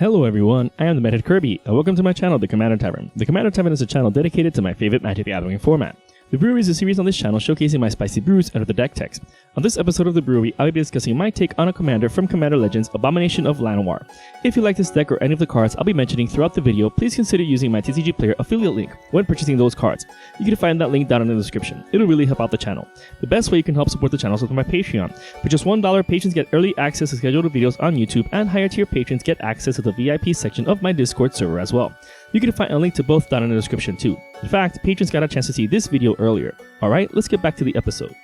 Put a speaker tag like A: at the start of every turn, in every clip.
A: Hello everyone, I am Demented Kirby, and welcome to my channel, the Commander Tavern. The Commander Tavern is a channel dedicated to my favorite Magic the Gathering format. The Brewery is a series on this channel showcasing my spicy brews and other deck techs. On this episode of the Brewery, I'll be discussing my take on a commander from Commander Legends, Abomination of Llanowar. If you like this deck or any of the cards I'll be mentioning throughout the video, please consider using my TCG Player affiliate link when purchasing those cards. You can find that link down in the description. It'll really help out the channel. The best way you can help support the channel is with my Patreon. For just $1, patrons get early access to scheduled videos on YouTube, and higher tier patrons get access to the VIP section of my Discord server as well. You can find a link to both down in the description too. In fact, patrons got a chance to see this video earlier. Alright, let's get back to the episode.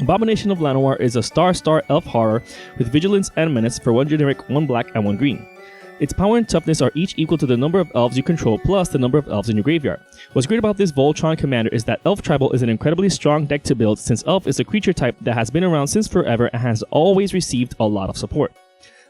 A: Abomination of Llanowar is a star elf horror with vigilance and menace for 1 generic, 1 black, and 1 green. Its power and toughness are each equal to the number of elves you control plus the number of elves in your graveyard. What's great about this Voltron commander is that Elf Tribal is an incredibly strong deck to build, since Elf is a creature type that has been around since forever and has always received a lot of support.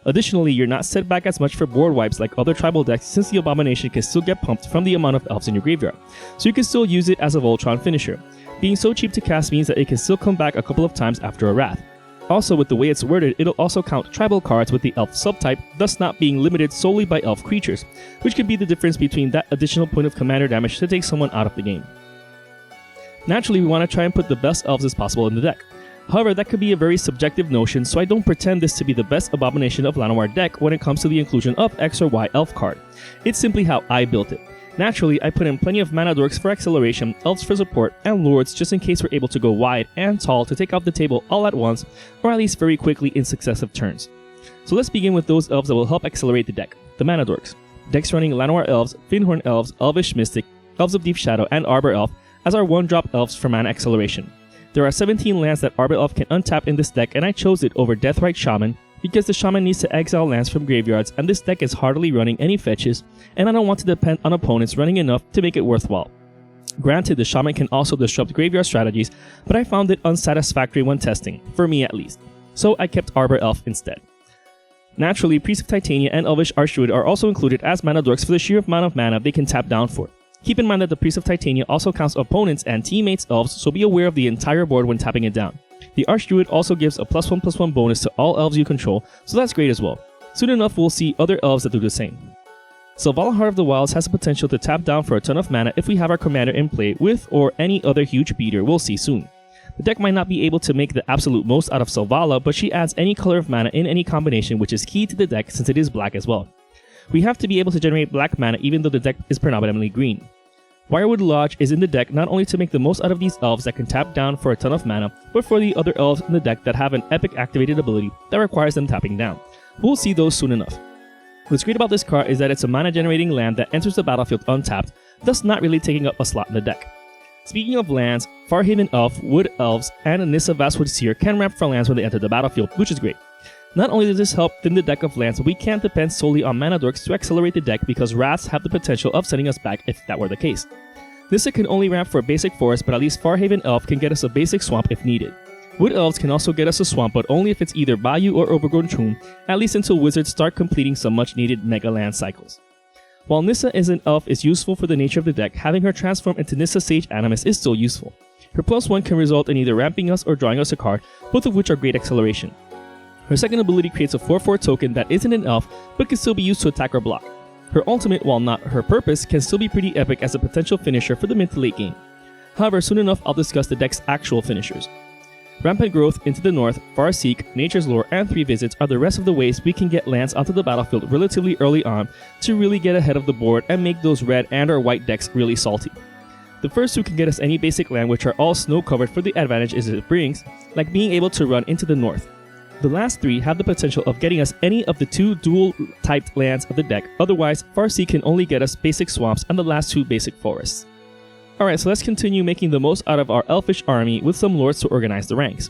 A: Additionally, you're not set back as much for board wipes like other tribal decks, since the Abomination can still get pumped from the amount of elves in your graveyard, so you can still use it as a Voltron finisher. Being so cheap to cast means that it can still come back a couple of times after a Wrath. Also, with the way it's worded, it'll also count tribal cards with the elf subtype, thus not being limited solely by elf creatures, which could be the difference between that additional point of commander damage to take someone out of the game. Naturally, we want to try and put the best elves as possible in the deck. However, that could be a very subjective notion, so I don't pretend this to be the best Abomination of Llanowar deck when it comes to the inclusion of X or Y elf card. It's simply how I built it. Naturally, I put in plenty of mana dorks for acceleration, elves for support, and lords just in case we're able to go wide and tall to take out the table all at once, or at least very quickly in successive turns. So let's begin with those elves that will help accelerate the deck, the mana dorks. Decks running Llanowar Elves, Finhorn Elves, Elvish Mystic, Elves of Deep Shadow, and Arbor Elf as our 1-drop elves for mana acceleration. There are 17 lands that Arbor Elf can untap in this deck, and I chose it over Deathrite Shaman because the Shaman needs to exile lands from graveyards, and this deck is hardly running any fetches, and I don't want to depend on opponents running enough to make it worthwhile. Granted, the Shaman can also disrupt graveyard strategies, but I found it unsatisfactory when testing, for me at least, so I kept Arbor Elf instead. Naturally, Priest of Titania and Elvish Archdruid are also included as mana dorks for the sheer amount of mana they can tap down for. Keep in mind that the Priest of Titania also counts opponents and teammates' elves, so be aware of the entire board when tapping it down. The Archdruid also gives a +1/+1 bonus to all elves you control, so that's great as well. Soon enough we'll see other elves that do the same. Selvala Heart of the Wilds has the potential to tap down for a ton of mana if we have our commander in play with or any other huge beater we'll see soon. The deck might not be able to make the absolute most out of Selvala, but she adds any color of mana in any combination, which is key to the deck since it is black as well. We have to be able to generate black mana even though the deck is predominantly green. Wirewood Lodge is in the deck not only to make the most out of these elves that can tap down for a ton of mana, but for the other elves in the deck that have an epic activated ability that requires them tapping down. We'll see those soon enough. What's great about this card is that it's a mana generating land that enters the battlefield untapped, thus not really taking up a slot in the deck. Speaking of lands, Farhaven Elf, Wood Elves, and Nissa Vastwood Seer can ramp for lands when they enter the battlefield, which is great. Not only does this help thin the deck of lands, but we can't depend solely on mana dorks to accelerate the deck because Wraths have the potential of sending us back if that were the case. Nissa can only ramp for a basic forest, but at least Farhaven Elf can get us a basic swamp if needed. Wood Elves can also get us a swamp, but only if it's either Bayou or Overgrown Tomb, at least until wizards start completing some much needed mega land cycles. While Nissa as an elf is useful for the nature of the deck, having her transform into Nissa Sage Animus is still useful. Her +1 can result in either ramping us or drawing us a card, both of which are great acceleration. Her second ability creates a 4/4 token that isn't an elf, but can still be used to attack or block. Her ultimate, while not her purpose, can still be pretty epic as a potential finisher for the mid to late game. However, soon enough I'll discuss the deck's actual finishers. Rampant Growth, Into the North, Farseek, Nature's Lore, and 3 Visits are the rest of the ways we can get lands onto the battlefield relatively early on to really get ahead of the board and make those red and or white decks really salty. The first 2 can get us any basic land which are all snow covered for the advantages it brings, like being able to run Into the North. The last 3 have the potential of getting us any of the 2 dual-typed lands of the deck, otherwise Farseek can only get us basic swamps and the last 2 basic forests. Alright, so let's continue making the most out of our elfish army with some lords to organize the ranks.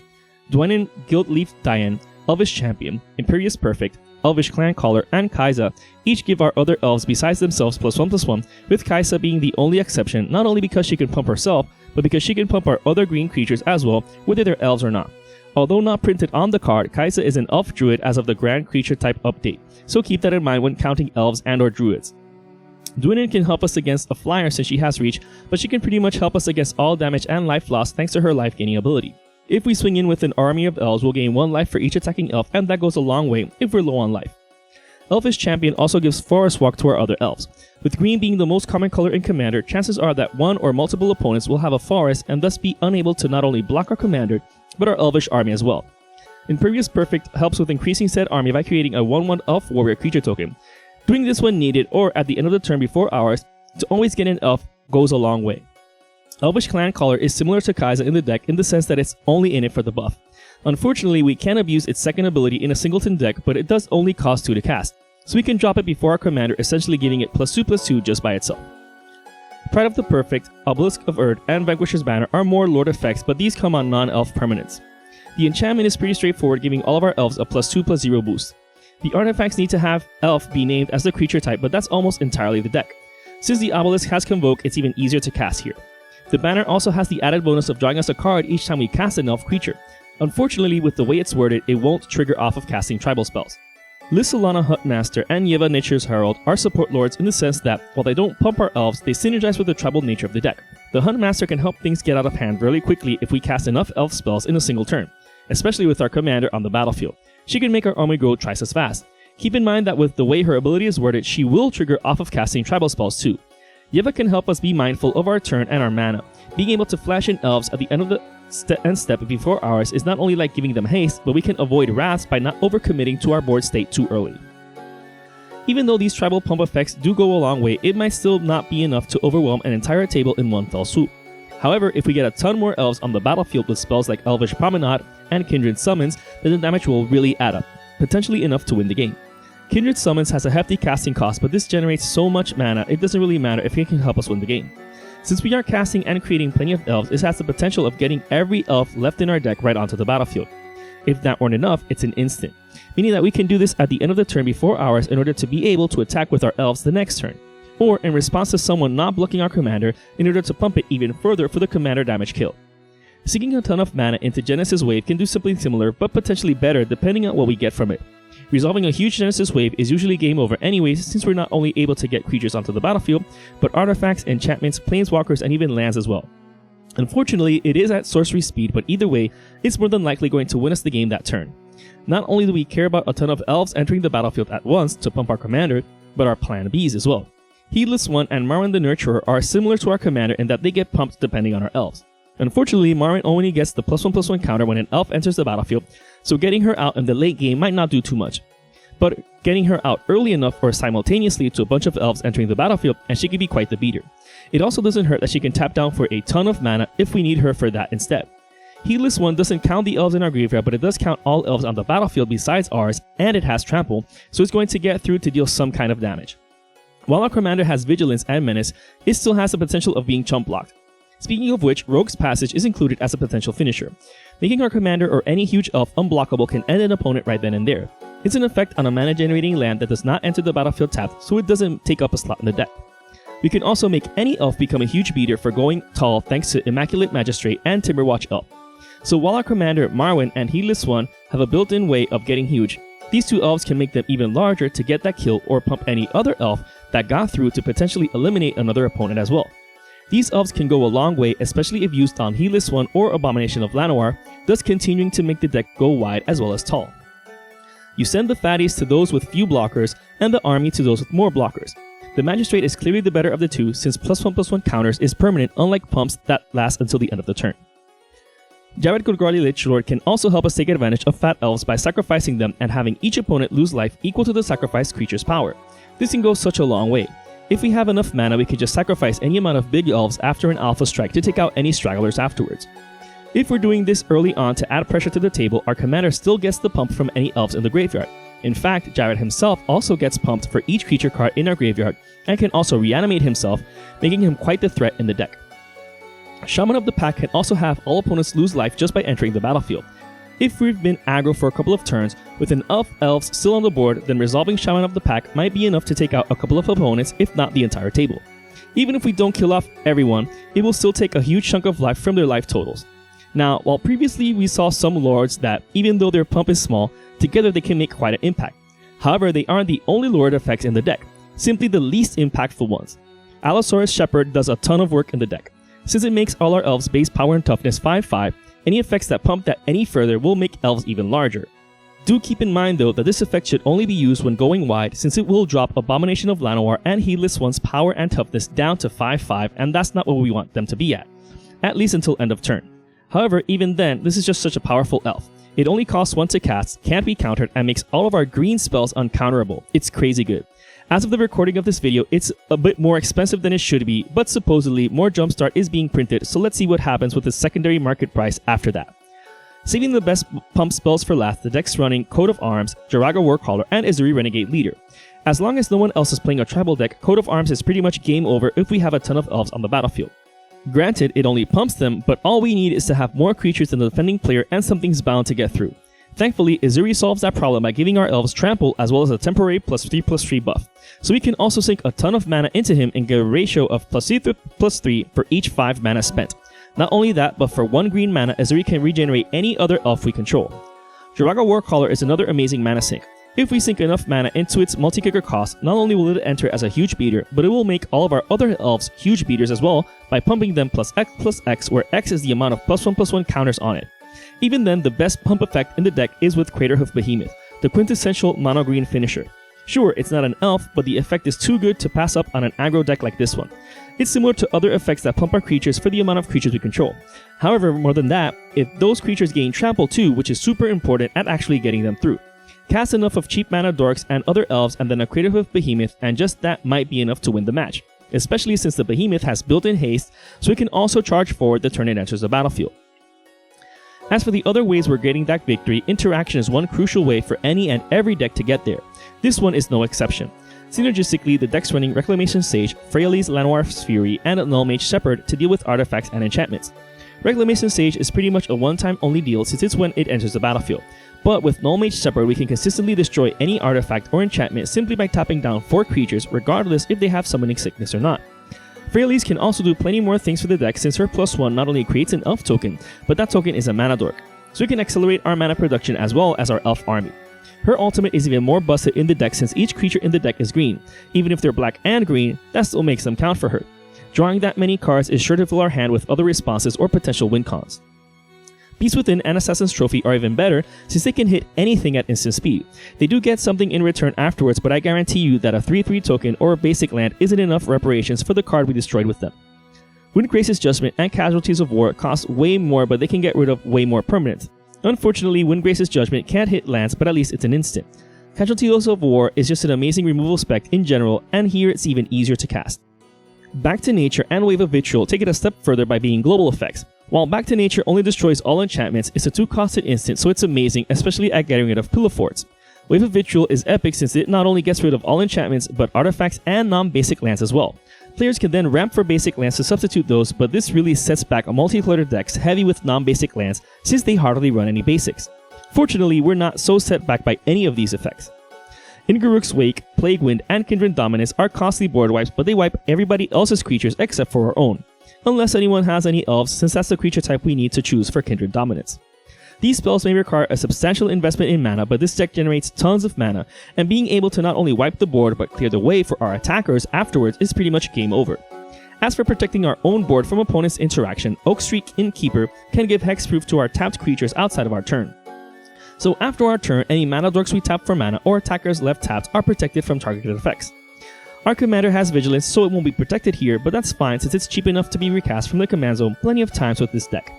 A: Dwenin, Guildleaf Diane, Elvish Champion, Imperious Perfect, Elvish Clan Caller, and Kaisa each give our other elves besides themselves +1/+1, with Kaisa being the only exception, not only because she can pump herself, but because she can pump our other green creatures as well, whether they're elves or not. Although not printed on the card, Kaisa is an elf druid as of the Grand Creature type update, so keep that in mind when counting elves and or druids. Dwenin can help us against a flyer since she has reach, but she can pretty much help us against all damage and life loss thanks to her life gaining ability. If we swing in with an army of elves, we'll gain 1 life for each attacking elf, and that goes a long way if we're low on life. Elfish Champion also gives Forest Walk to our other elves. With green being the most common color in Commander, chances are that one or multiple opponents will have a forest and thus be unable to not only block our Commander, but our Elvish army as well. Impervious Perfect helps with increasing said army by creating a 1/1 Elf Warrior creature token. Doing this when needed or at the end of the turn before ours to always get an elf goes a long way. Elvish Clan Caller is similar to Kai'Sa in the deck in the sense that it's only in it for the buff. Unfortunately, we can abuse its second ability in a singleton deck, but it does only cost 2 to cast, so we can drop it before our Commander, essentially giving it +2/+2 just by itself. Pride of the Perfect, Obelisk of Earth, and Vanquisher's Banner are more Lord effects, but these come on non-elf permanents. The enchantment is pretty straightforward, giving all of our elves a +2/+0 boost. The artifacts need to have elf be named as the creature type, but that's almost entirely the deck. Since the Obelisk has Convoke, it's even easier to cast here. The banner also has the added bonus of drawing us a card each time we cast an elf creature. Unfortunately, with the way it's worded, it won't trigger off of casting tribal spells. Lissalana Huntmaster and Yeva Nature's Herald are support lords in the sense that, while they don't pump our elves, they synergize with the tribal nature of the deck. The Huntmaster can help things get out of hand really quickly if we cast enough elf spells in a single turn, especially with our Commander on the battlefield. She can make our army grow twice as fast. Keep in mind that with the way her ability is worded, she will trigger off of casting tribal spells too. Yeva can help us be mindful of our turn and our mana. Being able to flash in elves at the end of the step before ours is not only like giving them haste, but we can avoid wraths by not overcommitting to our board state too early. Even though these tribal pump effects do go a long way, it might still not be enough to overwhelm an entire table in one fell swoop. However, if we get a ton more elves on the battlefield with spells like Elvish Promenade and Kindred Summons, then the damage will really add up, potentially enough to win the game. Kindred Summons has a hefty casting cost, but this generates so much mana it doesn't really matter if it can help us win the game. Since we are casting and creating plenty of elves, it has the potential of getting every elf left in our deck right onto the battlefield. If that weren't enough, it's an instant, meaning that we can do this at the end of the turn before ours in order to be able to attack with our elves the next turn, or in response to someone not blocking our Commander in order to pump it even further for the Commander damage kill. Sinking a ton of mana into Genesis Wave can do something similar, but potentially better depending on what we get from it. Resolving a huge Genesis Wave is usually game over anyways, since we're not only able to get creatures onto the battlefield, but artifacts, enchantments, planeswalkers, and even lands as well. Unfortunately, it is at sorcery speed, but either way, it's more than likely going to win us the game that turn. Not only do we care about a ton of elves entering the battlefield at once to pump our Commander, but our plan Bs as well. Heedless One and Marwyn the Nurturer are similar to our Commander in that they get pumped depending on our elves. Unfortunately, Marwyn only gets the +1/+1 counter when an elf enters the battlefield, so getting her out in the late game might not do too much. But getting her out early enough or simultaneously to a bunch of elves entering the battlefield, and she can be quite the beater. It also doesn't hurt that she can tap down for a ton of mana if we need her for that instead. Heedless One doesn't count the elves in our graveyard, but it does count all elves on the battlefield besides ours, and it has trample, so it's going to get through to deal some kind of damage. While our Commander has Vigilance and Menace, it still has the potential of being chump blocked. Speaking of which, Rogue's Passage is included as a potential finisher. Making our Commander or any huge elf unblockable can end an opponent right then and there. It's an effect on a mana generating land that does not enter the battlefield tapped, so it doesn't take up a slot in the deck. We can also make any elf become a huge beater for going tall thanks to Immaculate Magistrate and Timberwatch Elf. So while our Commander, Marwyn, and Heedless One have a built-in way of getting huge, these two elves can make them even larger to get that kill or pump any other elf that got through to potentially eliminate another opponent as well. These elves can go a long way, especially if used on Heedless One or Abomination of Llanowar, thus continuing to make the deck go wide as well as tall. You send the fatties to those with few blockers, and the army to those with more blockers. The Magistrate is clearly the better of the two, since +1/+1 counters is permanent, unlike pumps that last until the end of the turn. Jared Golgari Lichlord can also help us take advantage of fat elves by sacrificing them and having each opponent lose life equal to the sacrificed creature's power. This can go such a long way. If we have enough mana, we can just sacrifice any amount of big elves after an alpha strike to take out any stragglers afterwards. If we're doing this early on to add pressure to the table, our Commander still gets the pump from any elves in the graveyard. In fact, Jared himself also gets pumped for each creature card in our graveyard and can also reanimate himself, making him quite the threat in the deck. Shaman of the Pack can also have all opponents lose life just by entering the battlefield. If we've been aggro for a couple of turns, with an elves still on the board, then resolving Shaman of the Pack might be enough to take out a couple of opponents, if not the entire table. Even if we don't kill off everyone, it will still take a huge chunk of life from their life totals. Now, while previously we saw some lords that, even though their pump is small, together they can make quite an impact. However, they aren't the only lord effects in the deck, simply the least impactful ones. Allosaurus Shepherd does a ton of work in the deck. Since it makes all our elves base power and toughness 5/5, any effects that pump that any further will make elves even larger. Do keep in mind though that this effect should only be used when going wide, since it will drop Abomination of Llanowar and Heedless One's power and toughness down to 5/5, and that's not what we want them to be at least until end of turn. However, even then, this is just such a powerful elf. It only costs 1 to cast, can't be countered, and makes all of our green spells uncounterable. It's crazy good. As of the recording of this video, it's a bit more expensive than it should be, but supposedly more Jumpstart is being printed, so let's see what happens with the secondary market price after that. Saving the best pump spells for last, the deck's running Coat of Arms, Jaraga Warcaller, and Izuri Renegade Leader. As long as no one else is playing a tribal deck, Coat of Arms is pretty much game over if we have a ton of elves on the battlefield. Granted, it only pumps them, but all we need is to have more creatures than the defending player and something's bound to get through. Thankfully, Izuri solves that problem by giving our elves trample as well as a temporary +3/+3 buff, so we can also sink a ton of mana into him and get a ratio of +3/+3 for each 5 mana spent. Not only that, but for 1 green mana, Izuri can regenerate any other elf we control. Jaraga Warcaller is another amazing mana sink. If we sink enough mana into its multi-kicker cost, not only will it enter as a huge beater, but it will make all of our other elves huge beaters as well by pumping them +X/+X, where X is the amount of +1/+1 counters on it. Even then, the best pump effect in the deck is with Craterhoof Behemoth, the quintessential mono-green finisher. Sure, it's not an elf, but the effect is too good to pass up on an aggro deck like this one. It's similar to other effects that pump our creatures for the amount of creatures we control. However, more than that, if those creatures gain trample too, which is super important at actually getting them through. Cast enough of cheap mana dorks and other elves and then a Craterhoof Behemoth, and just that might be enough to win the match, especially since the Behemoth has built-in haste, so it can also charge forward the turn it enters the battlefield. As for the other ways we're getting that victory, interaction is one crucial way for any and every deck to get there. This one is no exception. Synergistically, the deck's running Reclamation Sage, Freyalise Llanowar's Fury, and Null Mage Shepherd to deal with artifacts and enchantments. Reclamation Sage is pretty much a one-time only deal since it's when it enters the battlefield. But with Null Mage Shepherd, we can consistently destroy any artifact or enchantment simply by tapping down 4 creatures, regardless if they have summoning sickness or not. Freyalise can also do plenty more things for the deck since her +1 not only creates an elf token, but that token is a mana dork, so we can accelerate our mana production as well as our elf army. Her ultimate is even more busted in the deck since each creature in the deck is green. Even if they're black and green, that still makes them count for her. Drawing that many cards is sure to fill our hand with other responses or potential win cons. Beast Within and Assassin's Trophy are even better since they can hit anything at instant speed. They do get something in return afterwards, but I guarantee you that a 3/3 token or a basic land isn't enough reparations for the card we destroyed with them. Windgrace's Judgment and Casualties of War cost way more, but they can get rid of way more permanents. Unfortunately, Windgrace's Judgment can't hit lands, but at least it's an instant. Casualties of War is just an amazing removal spec in general, and here it's even easier to cast. Back to Nature and Wave of Vitriol take it a step further by being global effects. While Back to Nature only destroys all enchantments, it's a 2-costed instant, so it's amazing, especially at getting rid of Pillow Forts. Wave of Vitriol is epic since it not only gets rid of all enchantments, but artifacts and non-basic lands as well. Players can then ramp for basic lands to substitute those, but this really sets back a multiplayer decks heavy with non-basic lands since they hardly run any basics. Fortunately, we're not so set back by any of these effects. In Garruk's Wake, Plague Wind, and Kindred Dominance are costly board wipes, but they wipe everybody else's creatures except for our own. Unless anyone has any elves, since that's the creature type we need to choose for Kindred Dominance. These spells may require a substantial investment in mana, but this deck generates tons of mana, and being able to not only wipe the board but clear the way for our attackers afterwards is pretty much game over. As for protecting our own board from opponents' interaction, Oakstreak Innkeeper can give hexproof to our tapped creatures outside of our turn. So after our turn, any mana dorks we tap for mana or attackers left tapped are protected from targeted effects. Our commander has Vigilance, so it won't be protected here, but that's fine since it's cheap enough to be recast from the command zone plenty of times with this deck.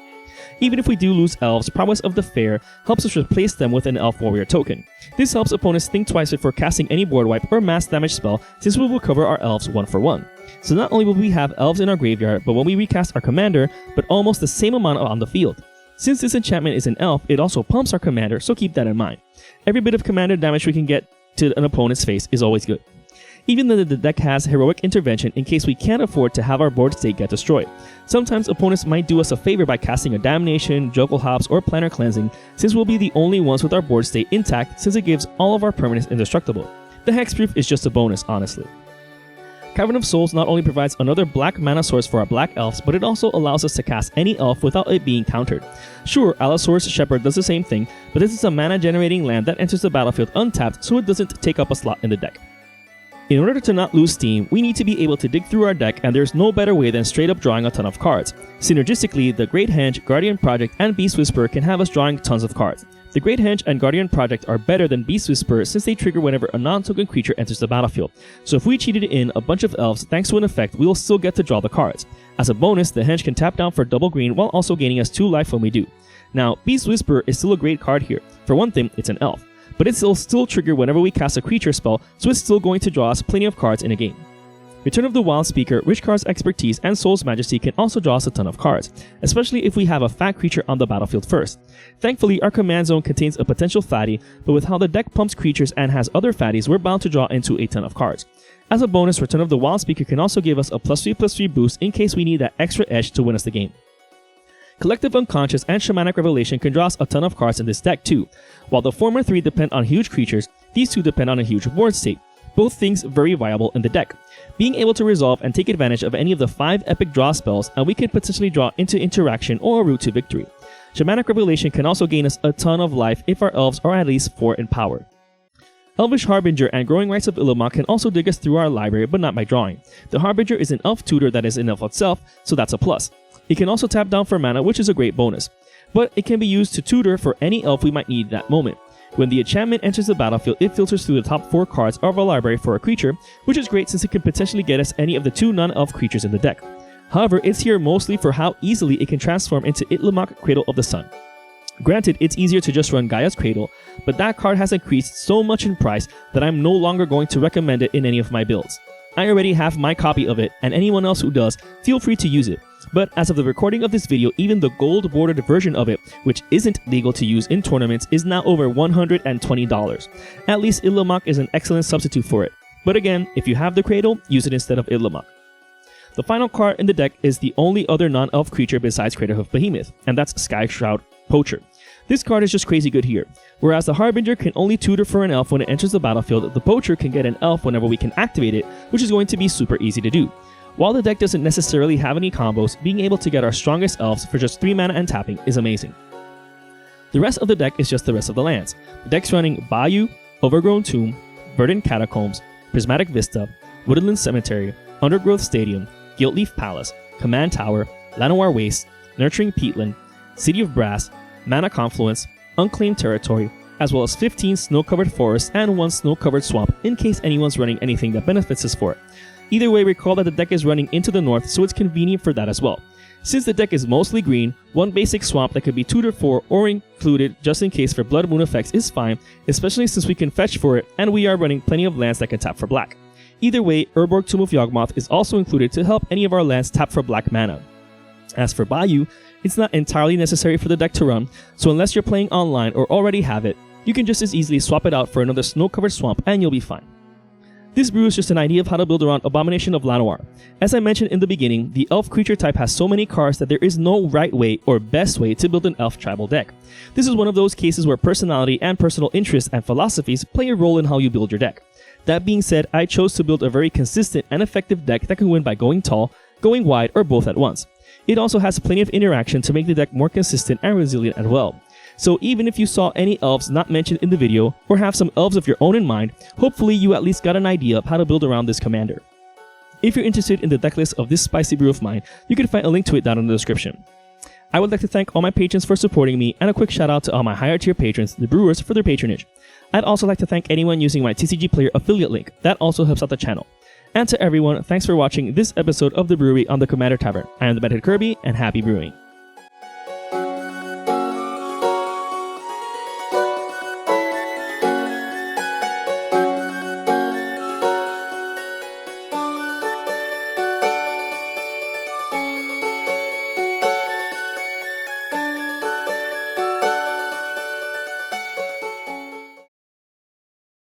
A: Even if we do lose Elves, Prowess of the Fair helps us replace them with an Elf Warrior token. This helps opponents think twice before casting any board wipe or mass damage spell since we will cover our Elves 1 for 1. So not only will we have Elves in our graveyard, but when we recast our commander, but almost the same amount on the field. Since this enchantment is an elf, it also pumps our commander, so keep that in mind. Every bit of commander damage we can get to an opponent's face is always good. Even though the deck has Heroic Intervention in case we can't afford to have our board state get destroyed. Sometimes opponents might do us a favor by casting a Damnation, Jokel Hops, or Planar Cleansing, since we'll be the only ones with our board state intact since it gives all of our permanents indestructible. The hexproof is just a bonus, honestly. Cavern of Souls not only provides another black mana source for our black elves, but it also allows us to cast any elf without it being countered. Sure, Allosaurus Shepherd does the same thing, but this is a mana generating land that enters the battlefield untapped, so it doesn't take up a slot in the deck. In order to not lose steam, we need to be able to dig through our deck, and there's no better way than straight up drawing a ton of cards. Synergistically, the Great Henge, Guardian Project, and Beast Whisperer can have us drawing tons of cards. The Great Henge and Guardian Project are better than Beast Whisperer since they trigger whenever a non-token creature enters the battlefield, so if we cheated in a bunch of elves thanks to an effect, we will still get to draw the cards. As a bonus, the Henge can tap down for double green while also gaining us 2 life when we do. Now, Beast Whisperer is still a great card here. For one thing, it's an elf, but it will still trigger whenever we cast a creature spell, so it's still going to draw us plenty of cards in a game. Return of the Wild Speaker, Rich Card's Expertise, and Soul's Majesty can also draw us a ton of cards, especially if we have a fat creature on the battlefield first. Thankfully, our command zone contains a potential fatty, but with how the deck pumps creatures and has other fatties, we're bound to draw into a ton of cards. As a bonus, Return of the Wild Speaker can also give us a +3/+3 boost in case we need that extra edge to win us the game. Collective Unconscious and Shamanic Revelation can draw us a ton of cards in this deck too. While the former 3 depend on huge creatures, these 2 depend on a huge board state. Both things very viable in the deck. Being able to resolve and take advantage of any of the 5 epic draw spells, and we can potentially draw into interaction or a route to victory. Shamanic Revelation can also gain us a ton of life if our elves are at least 4 in power. Elvish Harbinger and Growing Rites of Illimak can also dig us through our library, but not by drawing. The Harbinger is an elf tutor that is an elf itself, so that's a plus. It can also tap down for mana, which is a great bonus. But it can be used to tutor for any elf we might need that moment. When the enchantment enters the battlefield, it filters through the top 4 cards of our library for a creature, which is great since it can potentially get us any of the 2 non-elf creatures in the deck. However, it's here mostly for how easily it can transform into Illimak Cradle of the Sun. Granted, it's easier to just run Gaia's Cradle, but that card has increased so much in price that I'm no longer going to recommend it in any of my builds. I already have my copy of it, and anyone else who does, feel free to use it. But as of the recording of this video, even the gold bordered version of it, which isn't legal to use in tournaments, is now over $120. At least Illimak is an excellent substitute for it. But again, if you have the Cradle, use it instead of Illimak. The final card in the deck is the only other non-elf creature besides Craterhoof Behemoth, and that's Skyshroud Poacher. This card is just crazy good here. Whereas the Harbinger can only tutor for an elf when it enters the battlefield, the Poacher can get an elf whenever we can activate it, which is going to be super easy to do. While the deck doesn't necessarily have any combos, being able to get our strongest elves for just 3 mana and tapping is amazing. The rest of the deck is just the rest of the lands. The deck's running Bayou, Overgrown Tomb, Verdant Catacombs, Prismatic Vista, Woodland Cemetery, Undergrowth Stadium, Guiltleaf Palace, Command Tower, Llanowar Waste, Nurturing Peatland, City of Brass, Mana Confluence, Unclaimed Territory, as well as 15 snow-covered forests and 1 snow-covered swamp in case anyone's running anything that benefits us for it. Either way, recall that the deck is running into the north, so it's convenient for that as well. Since the deck is mostly green, 1 basic swamp that could be tutored for or included just in case for Blood Moon effects is fine, especially since we can fetch for it and we are running plenty of lands that can tap for black. Either way, Urborg Tomb of Yawgmoth is also included to help any of our lands tap for black mana. As for Bayou, it's not entirely necessary for the deck to run, so unless you're playing online or already have it, you can just as easily swap it out for another snow-covered swamp and you'll be fine. This brew is just an idea of how to build around Abomination of Llanowar. As I mentioned in the beginning, the elf creature type has so many cards that there is no right way or best way to build an elf tribal deck. This is one of those cases where personality and personal interests and philosophies play a role in how you build your deck. That being said, I chose to build a very consistent and effective deck that can win by going tall, going wide, or both at once. It also has plenty of interaction to make the deck more consistent and resilient as well. So even if you saw any elves not mentioned in the video, or have some elves of your own in mind, hopefully you at least got an idea of how to build around this commander. If you're interested in the deck list of this spicy brew of mine, you can find a link to it down in the description. I would like to thank all my patrons for supporting me, and a quick shout out to all my higher tier patrons, the brewers, for their patronage. I'd also like to thank anyone using my TCG Player affiliate link, that also helps out the channel. And to everyone, thanks for watching this episode of The Brewery on the Commander Tavern. I am the Demented Kirby, and happy brewing.